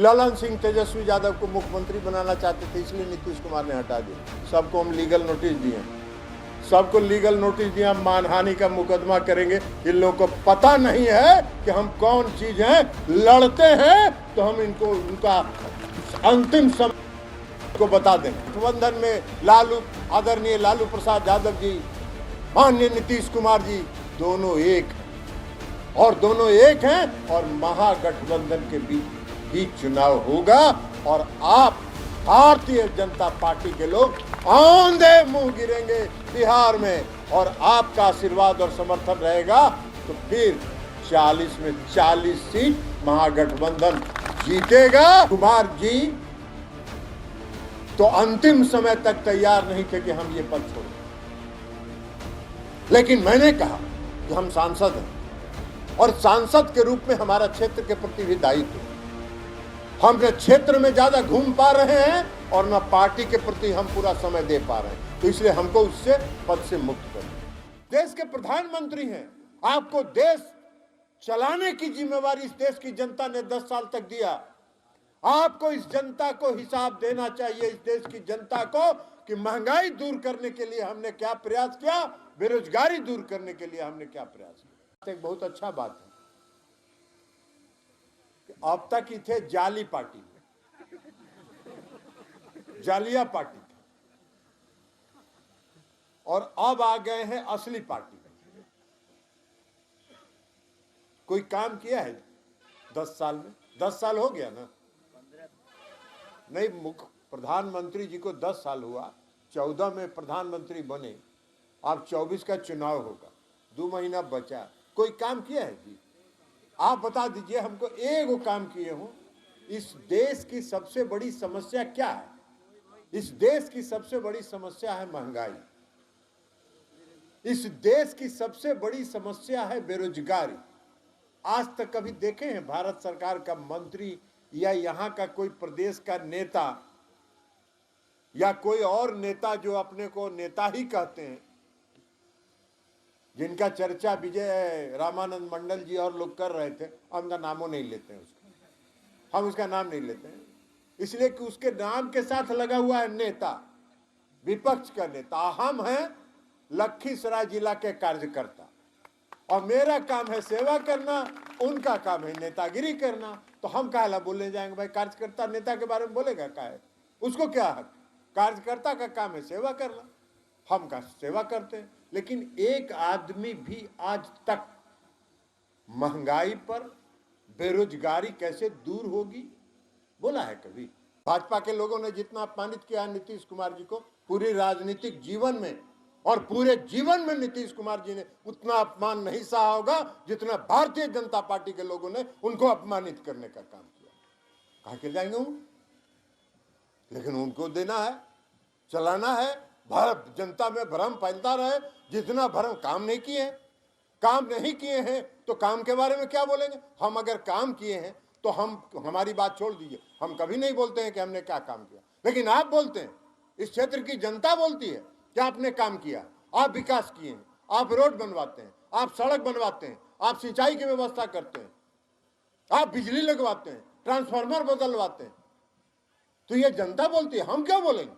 ललन सिंह तेजस्वी यादव को मुख्यमंत्री बनाना चाहते थे, इसलिए नीतीश कुमार ने हटा दिया। सबको हम लीगल नोटिस दिए, सबको लीगल नोटिस दिया, मानहानि का मुकदमा करेंगे। इन लोगों को पता नहीं है कि हम कौन चीज हैं, लड़ते हैं तो हम इनको उनका अंतिम समय को बता दें। गठबंधन में लालू, आदरणीय लालू प्रसाद यादव जी, माननीय नीतीश कुमार जी, दोनों एक हैं और महागठबंधन के बीच ही चुनाव होगा और आप भारतीय जनता पार्टी के लोग आंधे मुंह गिरेंगे बिहार में, और आपका आशीर्वाद और समर्थन रहेगा तो फिर 40 में 40 सीट महागठबंधन जीतेगा। कुमार जी तो अंतिम समय तक तैयार नहीं थे कि हम ये पद छोड़ें, लेकिन मैंने कहा कि हम सांसद हैं और सांसद के रूप में हमारा क्षेत्र के प्रति भी दायित्व है। हम अपने क्षेत्र में ज्यादा घूम पा रहे हैं और न पार्टी के प्रति हम पूरा समय दे पा रहे हैं, तो इसलिए हमको उससे पद से मुक्त करना। देश के प्रधानमंत्री हैं, आपको देश चलाने की जिम्मेवारी इस देश की जनता ने 10 साल तक दिया। आपको इस जनता को हिसाब देना चाहिए, इस देश की जनता को, कि महंगाई दूर करने के लिए हमने क्या प्रयास किया, बेरोजगारी दूर करने के लिए हमने क्या प्रयास किया। एक बहुत अच्छा बात है कि अब तक ही थे जाली पार्टी, जालिया पार्टी, और अब आ गए हैं असली पार्टी। कोई काम किया है 10 साल में? 10 साल हो गया ना? नहीं, मुख्य प्रधानमंत्री जी को 10 साल हुआ, 14 में प्रधानमंत्री बने, अब 24 का चुनाव होगा, 2 महीना बचा। कोई काम किया है जी? आप बता दीजिए हमको, एक काम किए हो। इस देश की सबसे बड़ी समस्या क्या है? इस देश की सबसे बड़ी समस्या है महंगाई, इस देश की सबसे बड़ी समस्या है बेरोजगारी। आज तक कभी देखे हैं भारत सरकार का मंत्री या यहाँ का कोई प्रदेश का नेता या कोई और नेता जो अपने को नेता ही कहते हैं, जिनका चर्चा विजय रामानंद मंडल जी और लोग कर रहे थे, हम उनका नामों नहीं लेते हैं, हम उसका नाम नहीं लेते हैं, इसलिए कि उसके नाम के साथ लगा हुआ है नेता, विपक्ष का नेता। हम हैं लखीसराय जिला के कार्यकर्ता और मेरा काम है सेवा करना, उनका काम है नेतागिरी करना। तो हम काहे बोलने जाएंगे भाई? कार्यकर्ता नेता के बारे में बोलेगा काहे? उसको क्या हक? कार्यकर्ता का काम है सेवा करना, हम का सेवा करते हैं। लेकिन एक आदमी भी आज तक महंगाई पर, बेरोजगारी कैसे दूर होगी बोला है कभी? भाजपा के लोगों ने जितना अपमानित किया नीतीश कुमार जी को पूरी राजनीतिक जीवन में और पूरे जीवन में नीतीश कुमार जी ने उतना अपमान नहीं सहा होगा जितना भारतीय जनता पार्टी के लोगों ने उनको अपमानित करने का काम किया। कहाँ के जाएंगे वो? लेकिन उनको देना है, चलाना है, भारत जनता में भ्रम फैलता रहे। जितना भ्रम, काम नहीं किए हैं, काम नहीं किए हैं तो काम के बारे में क्या बोलेंगे? हम अगर काम किए हैं तो हमारी बात छोड़ दीजिए, हम कभी नहीं बोलते हैं कि हमने क्या काम किया, लेकिन आप बोलते हैं, इस क्षेत्र की जनता बोलती है कि आपने काम किया, आप विकास किए हैं, आप रोड बनवाते हैं, आप सड़क बनवाते हैं, आप सिंचाई की व्यवस्था करते हैं, आप बिजली लगवाते हैं, ट्रांसफार्मर बदलवाते हैं। तो ये जनता बोलती है, हम क्यों बोलेंगे?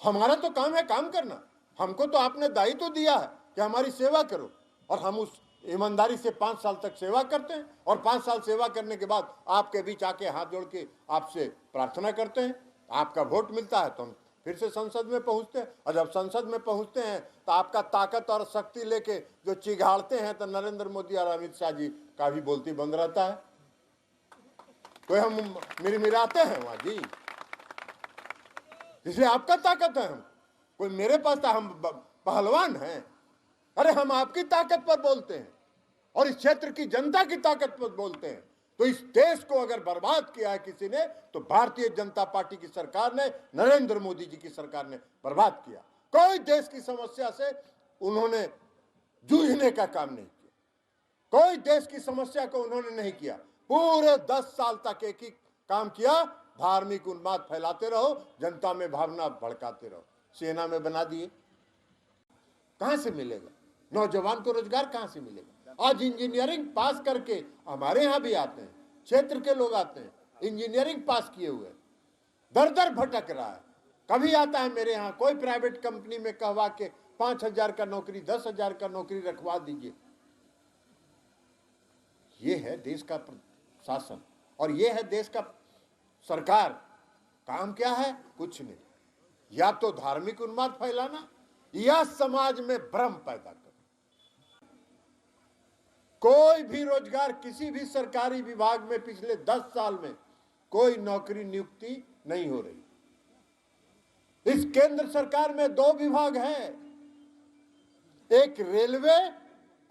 हमारा तो काम है काम करना। हमको तो आपने दायित्व दिया है कि हमारी सेवा करो, और हम उस ईमानदारी से 5 साल तक सेवा करते हैं, और 5 साल सेवा करने के बाद आपके बीच आके हाथ जोड़ के आपसे प्रार्थना करते हैं। आपका वोट मिलता है तो हम फिर से संसद में पहुंचते हैं, और जब संसद में पहुंचते हैं तो आपका ताकत और शक्ति लेके जो चिघाड़ते हैं, तो नरेंद्र मोदी और अमित शाह जी का भी बोलती बंद रहता है। कोई हम मिराते हैं वहां जी, इसलिए आपका ताकत है, हम कोई मेरे पास था, हम पहलवान हैं। अरे हम आपकी ताकत पर बोलते हैं और इस क्षेत्र की जनता की ताकत पर बोलते हैं। तो इस देश को अगर बर्बाद किया है किसी ने, तो भारतीय जनता पार्टी की सरकार ने, नरेंद्र मोदी जी की सरकार ने बर्बाद किया। कोई देश की समस्या से उन्होंने जूझने का काम नहीं किया, कोई देश की समस्या को उन्होंने नहीं किया। पूरे 10 साल तक एक ही काम किया, धार्मिक उन्माद फैलाते रहो, जनता में भावना भड़काते रहो। सेना में बना दिए, कहां से मिलेगा? नौजवान को रोजगार कहां से मिलेगा? आज इंजीनियरिंग पास करके हमारे यहां भी आते हैं, क्षेत्र के लोग आते हैं, इंजीनियरिंग पास किए हुए, दर दर भटक रहा है। कभी आता है मेरे यहाँ कोई प्राइवेट कंपनी में कहवा के 5,000 का नौकरी, 10,000 का नौकरी रखवा दीजिए। ये है देश का शासन और ये है देश का सरकार। काम क्या है? कुछ नहीं, या तो धार्मिक उन्माद फैलाना या समाज में भ्रम पैदा करना। कोई भी रोजगार किसी भी सरकारी विभाग में पिछले 10 साल में कोई नौकरी नियुक्ति नहीं हो रही। इस केंद्र सरकार में 2 विभाग हैं, एक रेलवे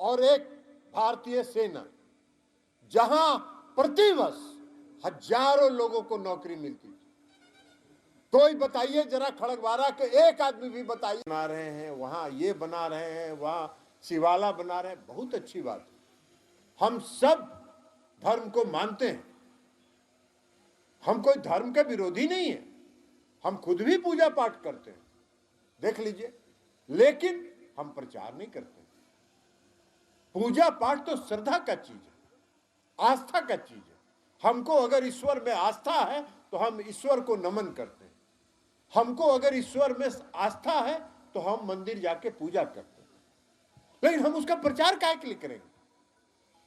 और एक भारतीय सेना, जहां प्रतिवर्ष हजारों लोगों को नौकरी मिलती थी। कोई बताइए जरा, खड़गवारा के एक आदमी भी बताइए। बना रहे हैं वहां, ये बना रहे हैं वहां, शिवाला बना रहे हैं, बहुत अच्छी बात है। हम सब धर्म को मानते हैं, हम कोई धर्म के विरोधी नहीं है, हम खुद भी पूजा पाठ करते हैं, देख लीजिए, लेकिन हम प्रचार नहीं करते। पूजा पाठ तो श्रद्धा का चीज है, आस्था का चीज है। हमको अगर ईश्वर में आस्था है तो हम ईश्वर को नमन करते हैं। हमको अगर ईश्वर में आस्था है तो हम मंदिर जाके पूजा करते हैं। लेकिन हम उसका प्रचार काहे के लिए करेंगे?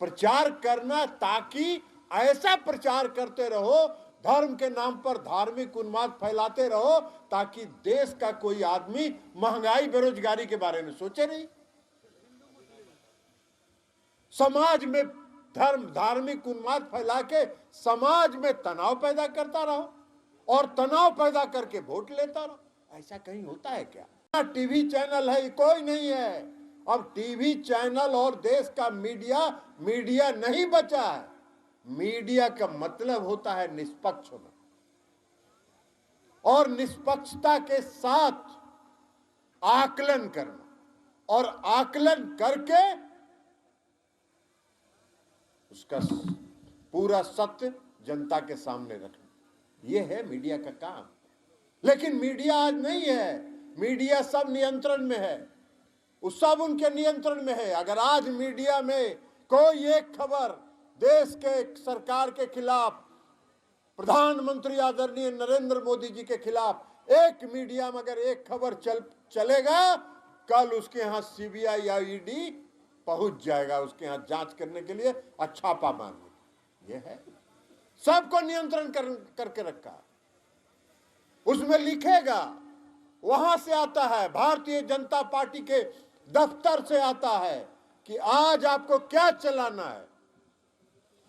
प्रचार करना ताकि ऐसा प्रचार करते रहो, धर्म के नाम पर धार्मिक उन्माद फैलाते रहो, ताकि देश का कोई आदमी महंगाई बेरोजगारी के बारे में सोचे नहीं। समाज में धार्मिक उन्माद फैला के समाज में तनाव पैदा करता रहो और तनाव पैदा करके वोट लेता रहो। ऐसा कहीं होता है क्या? टीवी चैनल है, कोई नहीं है। अब टीवी चैनल और देश का मीडिया नहीं बचा है। मीडिया का मतलब होता है निष्पक्ष होना, और निष्पक्षता के साथ आकलन करना, और आकलन करके उसका पूरा सत्य जनता के सामने रखना, यह है मीडिया का काम। लेकिन मीडिया आज नहीं है। मीडिया सब नियंत्रण में है, उस सब उनके नियंत्रण में है। अगर आज मीडिया में कोई एक खबर देश के सरकार के खिलाफ, प्रधानमंत्री आदरणीय नरेंद्र मोदी जी के खिलाफ एक मीडिया में अगर एक खबर चलेगा, कल उसके यहाँ सीबीआई या ईडी पहुंच जाएगा उसके यहाँ जांच करने के लिए, छापा मारने। ये है, सबको नियंत्रण करके रखा है। उसमें लिखेगा, वहां से आता है, भारतीय जनता पार्टी के दफ्तर से आता है कि आज आपको क्या चलाना है,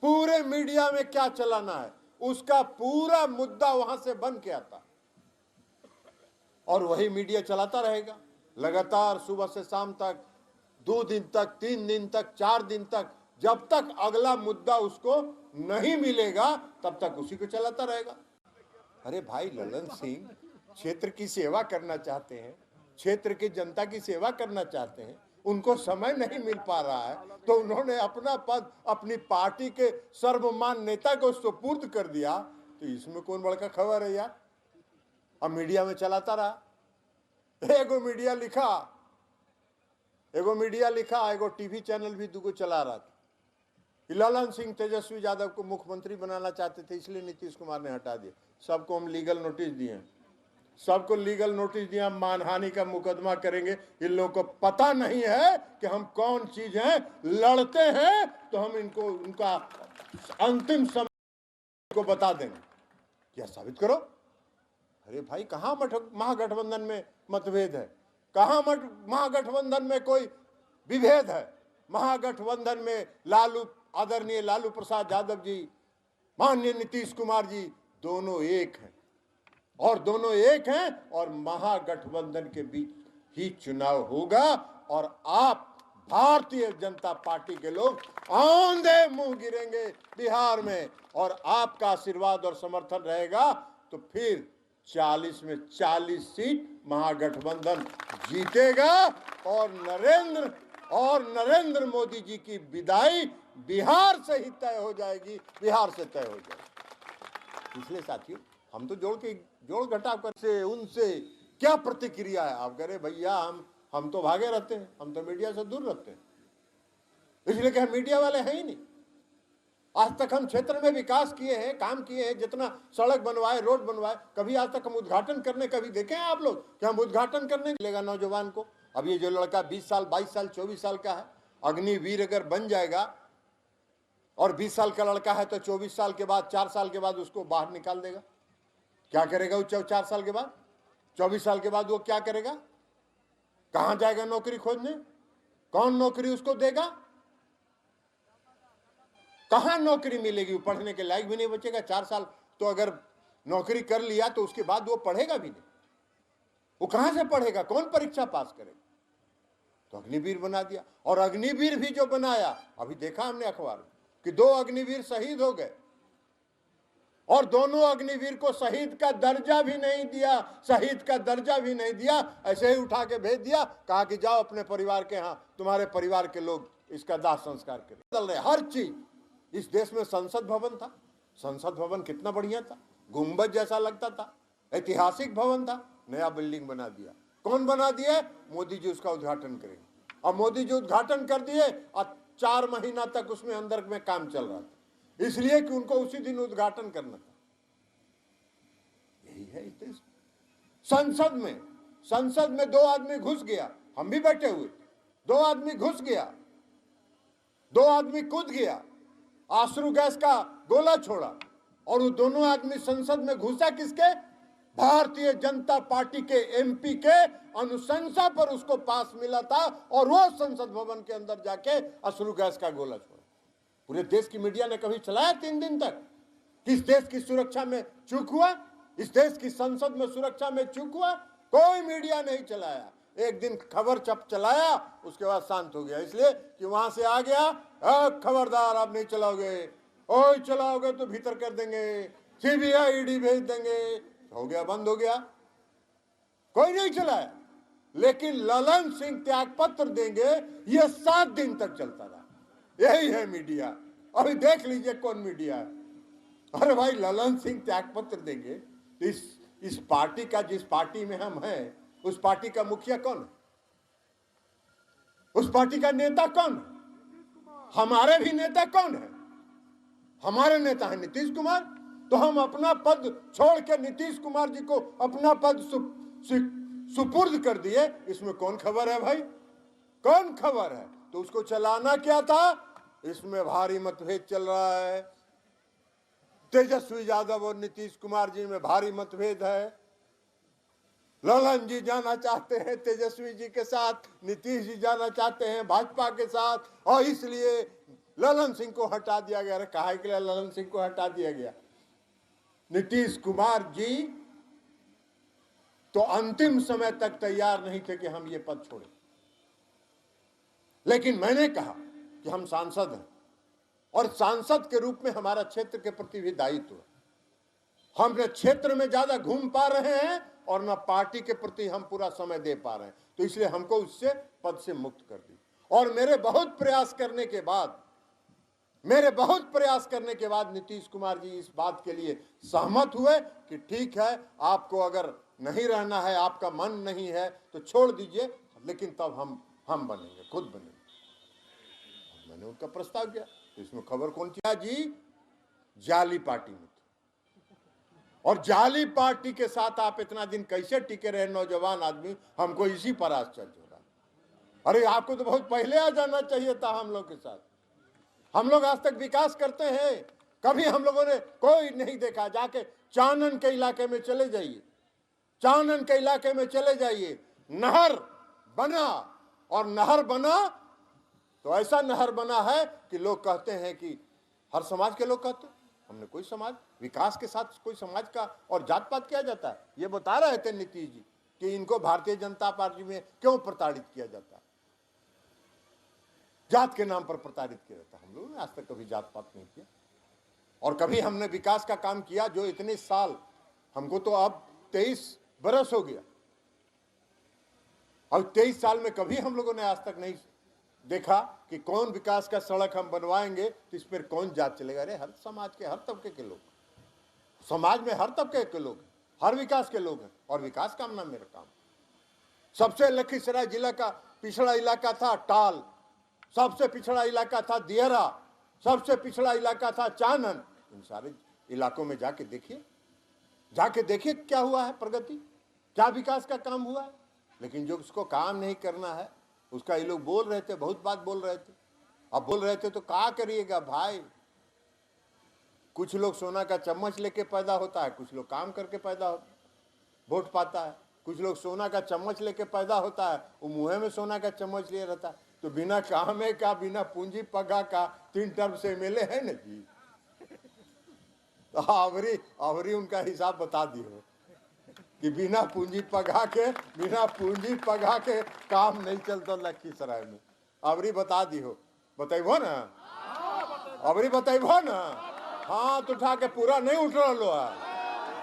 पूरे मीडिया में क्या चलाना है, उसका पूरा मुद्दा वहां से बन के आता, और वही मीडिया चलाता रहेगा लगातार, सुबह से शाम तक, 2 दिन तक, 3 दिन तक, 4 दिन तक, जब तक अगला मुद्दा उसको नहीं मिलेगा तब तक उसी को चलाता रहेगा। अरे भाई, ललन सिंह क्षेत्र की सेवा करना चाहते हैं, क्षेत्र की जनता की सेवा करना चाहते हैं, उनको समय नहीं मिल पा रहा है, तो उन्होंने अपना पद अपनी पार्टी के सर्वमान नेता को सुपुर्द कर दिया। तो इसमें कौन बड़का खबर है यार? अब मीडिया में चलाता रहा। एगो मीडिया लिखा, एगो टीवी चैनल भी 2 चला रहा था। ललन सिंह तेजस्वी यादव को मुख्यमंत्री बनाना चाहते थे, इसलिए नीतीश कुमार ने हटा दिया। सबको हम लीगल नोटिस दिए, सबको लीगल नोटिस दिया, मानहानि का मुकदमा करेंगे। इन लोगों को पता नहीं है कि हम कौन चीज हैं, लड़ते हैं तो हम इनको उनका अंतिम समय को बता देंगे। क्या साबित करो। अरे भाई, कहाँ महागठबंधन में मतभेद है? कहाँ महागठबंधन में कोई विभेद है? महागठबंधन में आदरणीय लालू प्रसाद यादव जी, माननीय नीतीश कुमार जी, दोनों एक हैं, और महागठबंधन के बीच ही चुनाव होगा, और आप भारतीय जनता पार्टी के लोग आंधे मुंह गिरेंगे बिहार में, और आपका आशीर्वाद और समर्थन रहेगा तो फिर 40 में 40 सीट महागठबंधन जीतेगा, और नरेंद्र मोदी जी की विदाई बिहार से ही तय हो जाएगी, बिहार से तय हो जाएगी। इसलिए साथियों, हम तो जोड़ घटाव कर से उनसे क्या प्रतिक्रिया है? आप कह रहे भैया हम तो भागे रहते हैं, हम तो मीडिया से दूर रहते हैं, इसलिए कि हम मीडिया वाले हैं ही नहीं। आज तक हम क्षेत्र में विकास किए हैं, काम किए हैं, जितना सड़क बनवाए, रोड बनवाए, कभी आज तक हम उद्घाटन करने कभी देखे हैं आप लोग कि हम उद्घाटन करने मिलेगा नौजवान को? अब ये जो लड़का 20 साल 22 साल 24 साल का है, अग्निवीर अगर बन जाएगा और 20 साल का लड़का है तो 24 साल के बाद 4 साल के बाद उसको बाहर निकाल देगा। क्या करेगा वो 4 साल के बाद? 24 साल के बाद वो क्या करेगा? कहां जाएगा नौकरी खोजने? कौन नौकरी उसको देगा? कहां नौकरी मिलेगी? वो पढ़ने के लायक भी नहीं बचेगा। 4 साल तो अगर नौकरी कर लिया तो उसके बाद वो पढ़ेगा भी नहीं। वो कहां से पढ़ेगा? कौन परीक्षा पास करेगा? तो अग्निवीर बना दिया। और अग्निवीर भी जो बनाया, अभी देखा हमने अखबार में कि 2 अग्निवीर शहीद हो गए और दोनों अग्निवीर को शहीद का दर्जा भी नहीं दिया, शहीद का दर्जा भी नहीं दिया, ऐसे ही उठा के भेज दिया, कहा कि जाओ अपने परिवार के यहाँ, तुम्हारे परिवार के लोग इसका दाह संस्कार करें। बदल रहे हर चीज। इस देश में संसद भवन था, संसद भवन कितना बढ़िया था, गुंबद जैसा लगता था, ऐतिहासिक भवन था, नया बिल्डिंग बना दिया। कौन बना दिए? मोदी जी उसका उद्घाटन करेंगे। अब मोदी जी उद्घाटन कर दिए और 4 महीना तक उसमें अंदर में काम चल रहा था, इसलिए कि उनको उसी दिन उद्घाटन करना था। यही है इस देश। संसद में 2 आदमी घुस गया, हम भी बैठे हुए, 2 आदमी घुस गया, 2 आदमी कूद गया, आश्रू गैस का गोला छोड़ा और वो दोनों आदमी संसद में घुसा किसके? भारतीय जनता पार्टी के एमपी के अनुशंसा पर उसको पास मिला था और वो संसद भवन के अंदर जाके अश्रु गैस का गोला छोड़ा। पूरे देश की मीडिया ने कभी चलाया 3 दिन तक? किस देश की सुरक्षा में चूक हुआ? इस देश की संसद में सुरक्षा में चूक हुआ? कोई मीडिया नहीं चलाया। एक दिन खबर चलाया, उसके बाद शांत हो गया, इसलिए कि वहां से आ गया, खबरदार आप नहीं चलाओगे, ओए चलाओगे तो भीतर कर देंगे, सीबीआई ईडी भेज देंगे। हो गया, बंद हो गया, कोई नहीं चलाया। लेकिन ललन सिंह त्याग पत्र देंगे, ये 7 दिन तक चलता रहा। यही है मीडिया। अभी देख लीजिए कौन मीडिया है। अरे भाई, ललन सिंह त्याग पत्र देंगे तो इस पार्टी का, जिस पार्टी में हम हैं, उस पार्टी का मुखिया कौन है? उस पार्टी का नेता कौन है? हमारे भी नेता कौन है? हमारे नेता है नीतीश कुमार। तो हम अपना पद छोड़ के नीतीश कुमार जी को अपना पद सुपुर्द कर दिए। इसमें कौन खबर है भाई? कौन खबर है? तो उसको चलाना क्या था? इसमें भारी मतभेद चल रहा है। तेजस्वी यादव और नीतीश कुमार जी में भारी मतभेद है। ललन जी जाना चाहते हैं तेजस्वी जी के साथ, नीतीश जी जाना चाहते हैं भाजपा के साथ, और इसलिए ललन सिंह को हटा दिया गया। काहे के लिए ललन सिंह को हटा दिया गया? नीतीश कुमार जी तो अंतिम समय तक तैयार नहीं थे कि हम ये पद छोड़ें, लेकिन मैंने कहा कि हम सांसद हैं और सांसद के रूप में हमारा क्षेत्र के प्रति भी दायित्व है। हम अपने क्षेत्र में ज्यादा घूम पा रहे हैं और न पार्टी के प्रति हम पूरा समय दे पा रहे हैं, तो इसलिए हमको उससे पद से मुक्त कर दी। और मेरे बहुत प्रयास करने के बाद नीतीश कुमार जी इस बात के लिए सहमत हुए कि ठीक है, आपको अगर नहीं रहना है, आपका मन नहीं है तो छोड़ दीजिए, लेकिन तब हम बनेंगे, खुद बनेंगे। मैंने उनका प्रस्ताव किया। तो इसमें खबर कौन थी? जी जाली पार्टी में थे, और जाली पार्टी के साथ आप इतना दिन कैसे टिके रहे नौजवान आदमी, हमको इसी पर आश्चर्य हो रहा। अरे आपको तो बहुत पहले आ जाना चाहिए था हम लोग के साथ। हम लोग आज तक विकास करते हैं, कभी हम लोगों ने कोई नहीं देखा। जाके चानन के इलाके में चले जाइए, चानन के इलाके में चले जाइए, नहर बना, और नहर बना तो ऐसा नहर बना है कि लोग कहते हैं कि हर समाज के लोग कहते हैं, हमने कोई समाज, विकास के साथ कोई समाज का और जात पात किया जाता है? ये बता रहे थे नीतीश जी कि इनको भारतीय जनता पार्टी में क्यों प्रताड़ित किया जाता है, जात के नाम पर प्रताड़ित किया जाता है। हम लोगों ने आज तक कभी जात पात नहीं किया, और कभी हमने विकास का काम किया जो इतने साल, हमको तो अब 23 बरस हो गया, और 23 साल में कभी हम लोगों ने आज तक नहीं देखा कि कौन विकास का सड़क हम बनवाएंगे तो इस पर कौन जात चलेगा। अरे हर समाज के, हर तबके के लोग, समाज में हर तबके के लोग, हर विकास के लोग हैं, और विकास काम ना मेरा काम। सबसे लखीसराय जिला का पिछड़ा इलाका था टाल, सबसे पिछड़ा इलाका था दियरा, सबसे पिछड़ा इलाका था चानन। इन सारे इलाकों में जाके देखिए क्या हुआ है, प्रगति, क्या विकास का काम हुआ है। लेकिन जो उसको काम नहीं करना है उसका ये लोग बोल रहे थे, बहुत बात बोल रहे थे। अब बोल रहे थे तो क्या करिएगा भाई, कुछ लोग सोना का चम्मच लेके पैदा होता है, कुछ लोग काम करके पैदा वोट पाता है। कुछ लोग सोना का चम्मच लेके पैदा होता है, वो मुँह में सोना का चम्मच लिए रहता है। तो बिना कामे का, बिना पूंजी पगा का 3 टर्म से एमएलए है ना जी। तो आवरी उनका हिसाब बता दियो कि बिना पूंजी पगा के काम नहीं चलता लखीसराय में। आवरी बता दियो, बतेबो ना, आवरी बतेबो ना। हाथ उठा के पूरा नहीं उठ रहा है,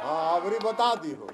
हाँ आवरी बता दियो।